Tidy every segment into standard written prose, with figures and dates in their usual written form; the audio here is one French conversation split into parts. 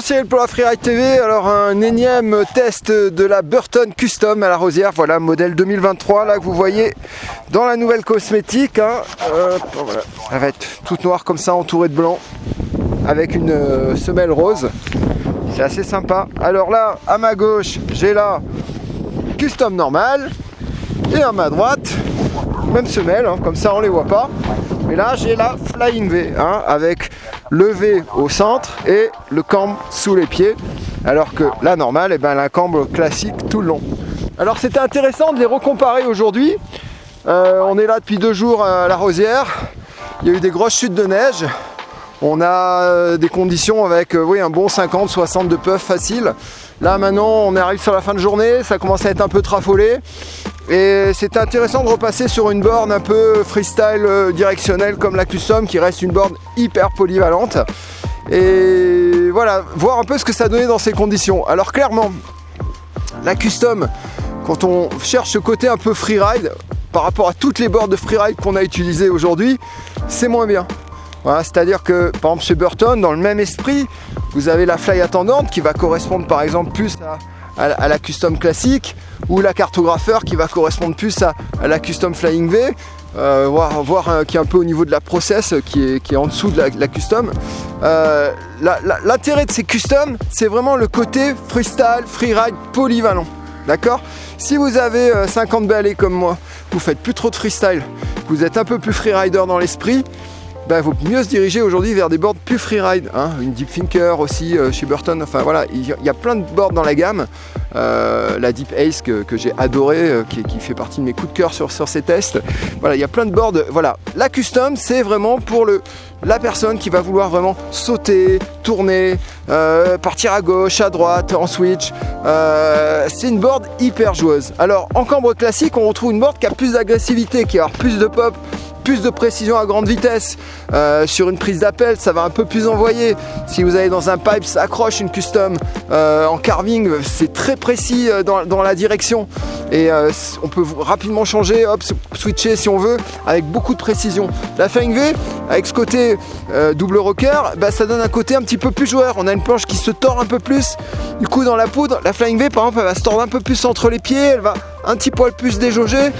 Cyril pour la Freeride TV. Alors un énième test de la Burton Custom à la Rosière. Voilà, modèle 2023 là que vous voyez dans la nouvelle cosmétique. Voilà. Elle va être toute noire comme ça, entourée de blanc, avec une semelle rose. C'est assez sympa. Alors là, à ma gauche, j'ai la Custom normale. Et à ma droite, même semelle, comme ça on les voit pas. Mais là j'ai la Flying V, avec le V au centre et le cambre sous les pieds. Alors que la normale, elle a un cambre classique tout le long. Alors c'était intéressant de les recomparer aujourd'hui. On est là depuis 2 jours à la Rosière. Il y a eu des grosses chutes de neige. On a des conditions avec un bon 50-60 de puff facile. Là maintenant on arrive sur la fin de journée, ça commence à être un peu trafolé. Et c'était intéressant de repasser sur une borne un peu freestyle directionnelle comme la Custom, qui reste une borne hyper polyvalente. Et voilà, voir un peu ce que ça donnait dans ces conditions. Alors clairement, la Custom, quand on cherche ce côté un peu freeride, par rapport à toutes les bornes de freeride qu'on a utilisées aujourd'hui, c'est moins bien. Voilà, c'est-à-dire que par exemple chez Burton, dans le même esprit, vous avez la fly attendante qui va correspondre par exemple plus à la Custom classique, ou la cartographeur qui va correspondre plus à la Custom Flying V, voir qui est un peu au niveau de la process, qui est en dessous de la Custom. L'intérêt de ces Custom, c'est vraiment le côté freestyle, freeride, polyvalent. D'accord? Si vous avez 50 balais comme moi, vous faites plus trop de freestyle, vous êtes un peu plus freerider dans l'esprit, il vaut mieux se diriger aujourd'hui vers des boards plus freeride, une Deep Thinker aussi chez Burton. Enfin voilà, il y a plein de boards dans la gamme. La Deep Ace que j'ai adoré, qui fait partie de mes coups de cœur sur ces tests. Voilà, il y a plein de boards. Voilà, la Custom, c'est vraiment pour la personne qui va vouloir vraiment sauter, tourner, partir à gauche, à droite, en switch. C'est une board hyper joueuse. Alors en cambre classique, on retrouve une board qui a plus d'agressivité, qui a plus de pop, plus de précision à grande vitesse. Sur une prise d'appel, ça va un peu plus envoyer. Si vous allez dans un pipe, ça accroche une Custom. En carving, c'est très précis dans la direction. Et on peut rapidement changer, hop, switcher si on veut, avec beaucoup de précision. La Flying V, avec ce côté double rocker, ça donne un côté un petit peu plus joueur. On a une planche qui se tord un peu plus. Du coup, dans la poudre, la Flying V, par exemple, elle va se tordre un peu plus entre les pieds. Elle va un petit poil plus déjauger.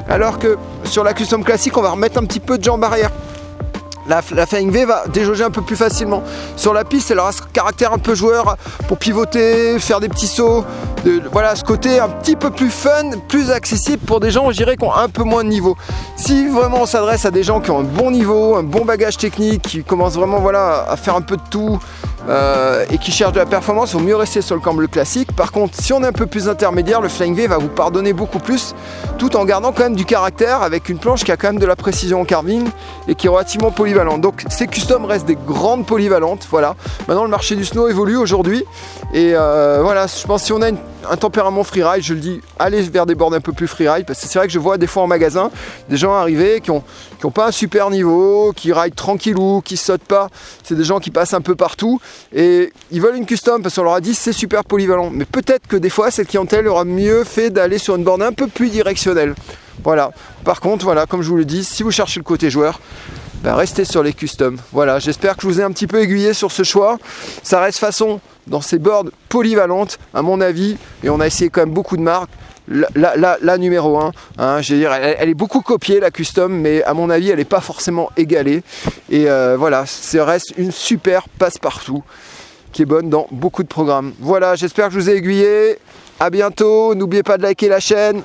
Alors que sur la Custom classique, on va remettre un petit peu de jambe arrière. La Flying V va déjauger un peu plus facilement. Sur la piste, elle aura ce caractère un peu joueur pour pivoter, faire des petits sauts. Voilà, ce côté un petit peu plus fun, plus accessible pour des gens, je dirais, qui ont un peu moins de niveau. Si vraiment on s'adresse à des gens qui ont un bon niveau, un bon bagage technique, qui commencent vraiment à faire un peu de tout, et qui cherchent de la performance, il vaut mieux rester sur le cambre classique. Par contre, si on est un peu plus intermédiaire, le Flying V va vous pardonner beaucoup plus, tout en gardant quand même du caractère, avec une planche qui a quand même de la précision en carving et qui est relativement polyvalente. Donc ces Custom restent des grandes polyvalentes. Voilà. Maintenant le marché du snow évolue aujourd'hui, et voilà, je pense que si on a un tempérament freeride, je le dis, allez vers des boards un peu plus freeride, parce que c'est vrai que je vois des fois en magasin des gens arriver qui ont pas un super niveau, qui ride tranquillou, qui sautent pas. C'est des gens qui passent un peu partout et ils veulent une Custom parce qu'on leur a dit c'est super polyvalent. Mais peut-être que des fois cette clientèle aura mieux fait d'aller sur une borne un peu plus directionnelle. Voilà. Par contre, voilà, comme je vous le dis, si vous cherchez le côté joueur, restez sur les Custom. Voilà, j'espère que je vous ai un petit peu aiguillé sur ce choix. Ça reste façon dans ces boards polyvalentes, à mon avis, et on a essayé quand même beaucoup de marques. La numéro 1, je veux dire, elle est beaucoup copiée, la Custom, mais à mon avis elle n'est pas forcément égalée. Et voilà, ça reste une super passe-partout qui est bonne dans beaucoup de programmes. Voilà, j'espère que je vous ai aiguillé. À bientôt, n'oubliez pas de liker la chaîne.